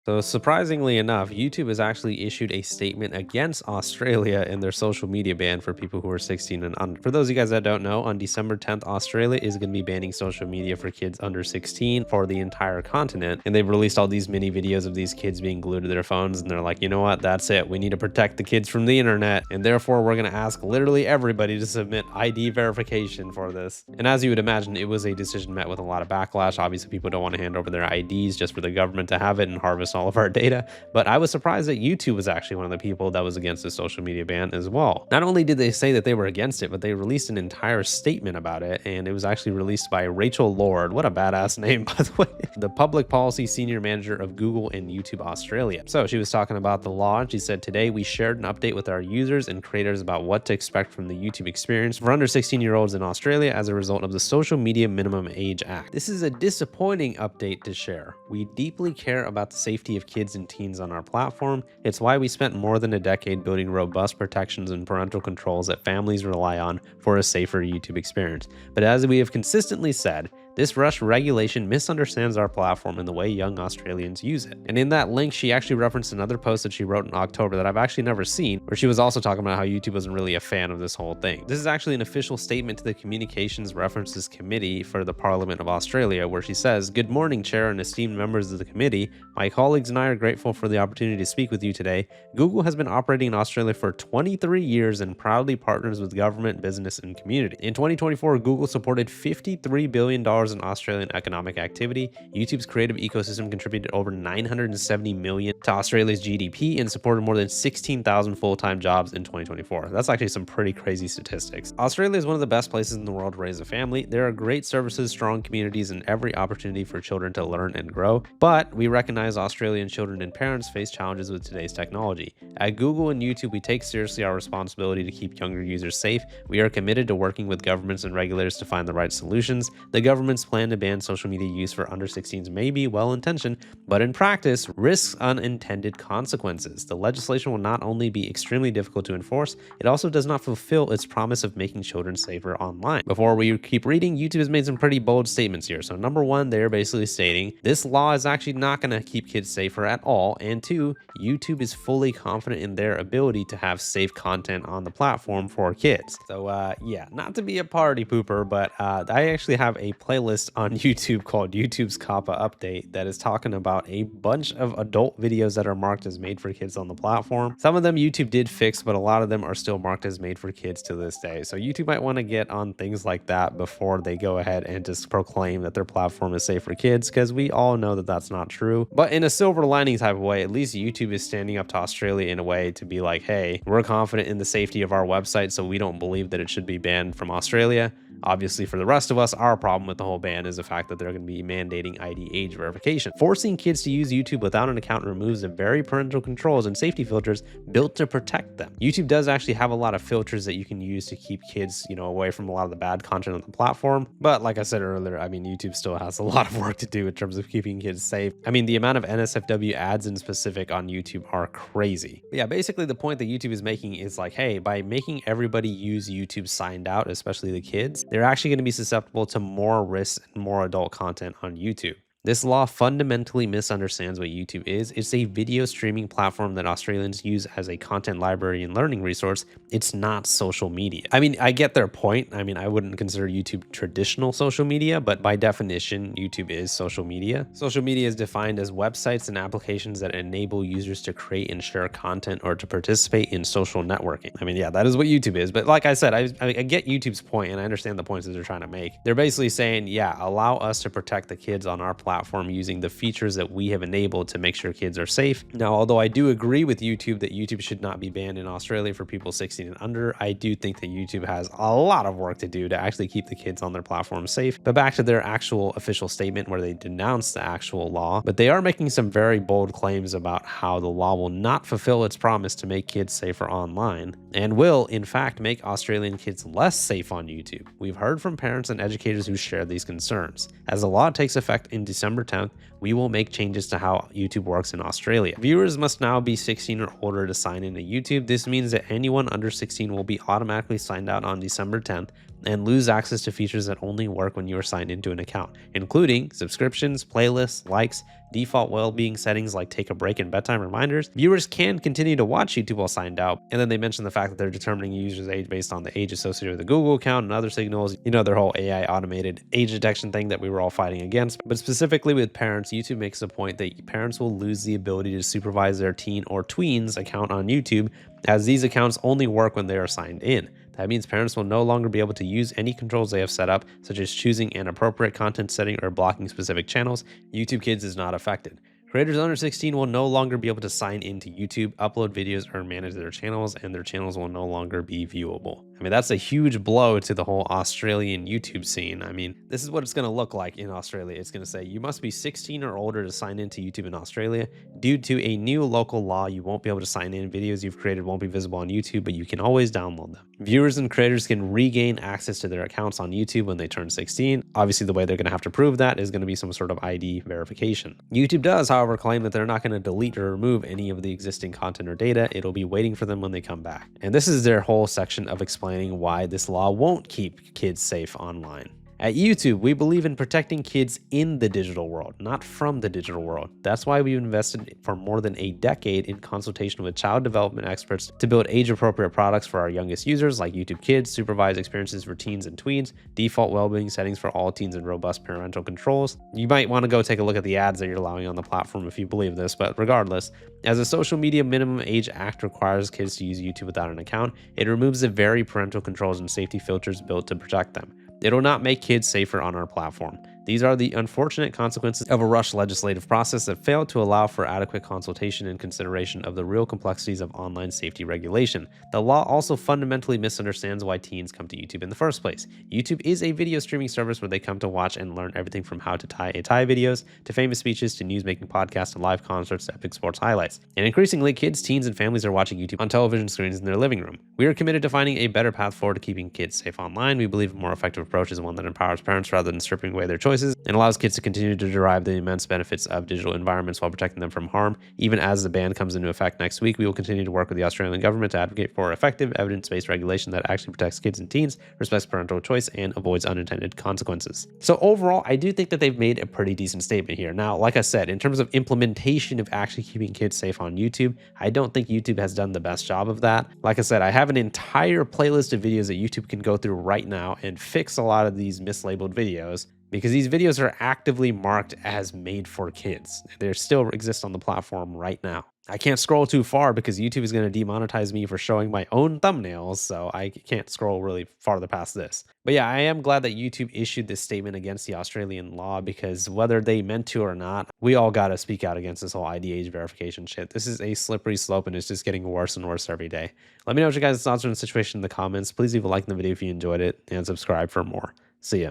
So surprisingly enough, YouTube has actually issued a statement against Australia in their social media ban for people who are 16 and under. For those of you guys that don't know, on December 10th, Australia is going to be banning social media for kids under 16 for the entire continent. And they've released all these mini videos of these kids being glued to their phones. And they're like, you know what? That's it. We need to protect the kids from the internet. And therefore, we're going to ask literally everybody to submit ID verification for this. And as you would imagine, it was a decision met with a lot of backlash. Obviously, people don't want to hand over their IDs just for the government to have it and harvest all of our data. But I was surprised that YouTube was actually one of the people that was against the social media ban as well. Not only did they say that they were against it, but they released an entire statement about it, and it was actually released by Rachel Lord. What a badass name, by the way. The public policy senior manager of Google and YouTube Australia. So she was talking about the law, and she said, today we shared an update with our users and creators about what to expect from the YouTube experience for under 16-year-olds in Australia as a result of the Social Media Minimum Age Act. This is a disappointing update to share. We deeply care about the safety of kids and teens on our platform. It's why we spent more than a decade building robust protections and parental controls that families rely on for a safer YouTube experience. But as we have consistently said, this rushed regulation misunderstands our platform and the way young Australians use it. And in that link, she actually referenced another post that she wrote in October that I've actually never seen, where she was also talking about how YouTube wasn't really a fan of this whole thing. This is actually an official statement to the Communications References Committee for the Parliament of Australia, where she says, "Good morning, Chair and esteemed members of the committee. My colleagues and I are grateful for the opportunity to speak with you today. Google has been operating in Australia for 23 years and proudly partners with government, business, and community. In 2024, Google supported $53 billion in Australian economic activity. YouTube's creative ecosystem contributed over $970 million to Australia's GDP and supported more than 16,000 full-time jobs in 2024. That's actually some pretty crazy statistics. Australia is one of the best places in the world to raise a family. There are great services, strong communities, and every opportunity for children to learn and grow. But we recognize Australian children and parents face challenges with today's technology. At Google and YouTube, we take seriously our responsibility to keep younger users safe. We are committed to working with governments and regulators to find the right solutions. The government's plan to ban social media use for under 16s may be well-intentioned, but in practice, risks unintended consequences. The legislation will not only be extremely difficult to enforce, it also does not fulfill its promise of making children safer online." Before we keep reading, YouTube has made some pretty bold statements here. So number one, they're basically stating this law is actually not going to keep kids safer at all. And two, YouTube is fully confident in their ability to have safe content on the platform for kids. So yeah, not to be a party pooper, but I actually have a playlist on YouTube called YouTube's COPPA Update that is talking about a bunch of adult videos that are marked as made for kids on the platform. Some of them YouTube did fix, but a lot of them are still marked as made for kids to this day. So YouTube might want to get on things like that before they go ahead and just proclaim that their platform is safe for kids, because we all know that that's not true. But in a silver lining type of way, at least YouTube is standing up to Australia in a way to be like, hey, we're confident in the safety of our website, so we don't believe that it should be banned from Australia. Obviously, for the rest of us, our problem with the whole ban is the fact that they're going to be mandating ID age verification. Forcing kids to use YouTube without an account removes the very parental controls and safety filters built to protect them. YouTube does actually have a lot of filters that you can use to keep kids, away from a lot of the bad content on the platform. But like I said earlier, I mean, YouTube still has a lot of work to do in terms of keeping kids safe. I mean, the amount of NSFW ads in specific on YouTube are crazy. But yeah, basically the point that YouTube is making is like, hey, by making everybody use YouTube signed out, especially the kids, they're actually going to be susceptible to more risks and more adult content on YouTube. This law fundamentally misunderstands what YouTube is. It's a video streaming platform that Australians use as a content library and learning resource. It's not social media. I mean, I get their point. I mean, I wouldn't consider YouTube traditional social media, but by definition, YouTube is social media. Social media is defined as websites and applications that enable users to create and share content or to participate in social networking. I mean, yeah, that is what YouTube is. But like I said, I get YouTube's point, and I understand the points that they're trying to make. They're basically saying, yeah, allow us to protect the kids on our platform using the features that we have enabled to make sure kids are safe. Now, although I do agree with YouTube that YouTube should not be banned in Australia for people 16 and under, I do think that YouTube has a lot of work to do to actually keep the kids on their platform safe. But back to their actual official statement where they denounce the actual law, but they are making some very bold claims about how the law will not fulfill its promise to make kids safer online and will, in fact, make Australian kids less safe on YouTube. We've heard from parents and educators who share these concerns. As the law takes effect in December 10th, we will make changes to how YouTube works in Australia. Viewers must now be 16 or older to sign into YouTube. This means that anyone under 16 will be automatically signed out on December 10th. and lose access to features that only work when you are signed into an account, including subscriptions, playlists, likes, default well-being settings like take a break and bedtime reminders. Viewers can continue to watch YouTube while signed out. And then they mentioned the fact that they're determining a user's age based on the age associated with the Google account and other signals. You know, their whole AI automated age detection thing that we were all fighting against. But specifically with parents, YouTube makes a point that parents will lose the ability to supervise their teen or tweens account on YouTube, as these accounts only work when they are signed in. That means parents will no longer be able to use any controls they have set up, such as choosing an appropriate content setting or blocking specific channels. YouTube Kids is not affected. Creators under 16 will no longer be able to sign into YouTube, upload videos, or manage their channels, and their channels will no longer be viewable. I mean, that's a huge blow to the whole Australian YouTube scene. I mean, this is what it's going to look like in Australia. It's going to say you must be 16 or older to sign into YouTube in Australia. Due to a new local law, you won't be able to sign in. Videos you've created won't be visible on YouTube, but you can always download them. Viewers and creators can regain access to their accounts on YouTube when they turn 16. Obviously, the way they're going to have to prove that is going to be some sort of ID verification. YouTube does, however, claim that they're not going to delete or remove any of the existing content or data. It'll be waiting for them when they come back. And this is their whole section of explaining why this law won't keep kids safe online. At YouTube, we believe in protecting kids in the digital world, not from the digital world. That's why we've invested for more than a decade in consultation with child development experts to build age-appropriate products for our youngest users, like YouTube Kids, supervised experiences for teens and tweens, default well-being settings for all teens, and robust parental controls. You might want to go take a look at the ads that you're allowing on the platform if you believe this, but regardless, as a social media minimum age act requires kids to use YouTube without an account, it removes the very parental controls and safety filters built to protect them. It'll not make kids safer on our platform. These are the unfortunate consequences of a rushed legislative process that failed to allow for adequate consultation and consideration of the real complexities of online safety regulation. The law also fundamentally misunderstands why teens come to YouTube in the first place. YouTube is a video streaming service where they come to watch and learn everything from how to tie a tie videos, to famous speeches, to news-making podcasts, to live concerts, to epic sports highlights. And increasingly, kids, teens, and families are watching YouTube on television screens in their living room. We are committed to finding a better path forward to keeping kids safe online. We believe a more effective approach is one that empowers parents rather than stripping away their choices, and allows kids to continue to derive the immense benefits of digital environments while protecting them from harm. Even as the ban comes into effect next week, we will continue to work with the Australian government to advocate for effective, evidence-based regulation that actually protects kids and teens, respects parental choice, and avoids unintended consequences. So overall, I do think that they've made a pretty decent statement here. Now, like I said, in terms of implementation of actually keeping kids safe on YouTube, I don't think YouTube has done the best job of that. Like I said, I have an entire playlist of videos that YouTube can go through right now and fix a lot of these mislabeled videos, because these videos are actively marked as made for kids. They still exist on the platform right now. I can't scroll too far because YouTube is going to demonetize me for showing my own thumbnails, so I can't scroll really farther past this. But yeah, I am glad that YouTube issued this statement against the Australian law, because whether they meant to or not, we all got to speak out against this whole ID age verification shit. This is a slippery slope, and it's just getting worse and worse every day. Let me know what your guys' thoughts are on the situation in the comments. Please leave a like in the video if you enjoyed it, and subscribe for more. See ya.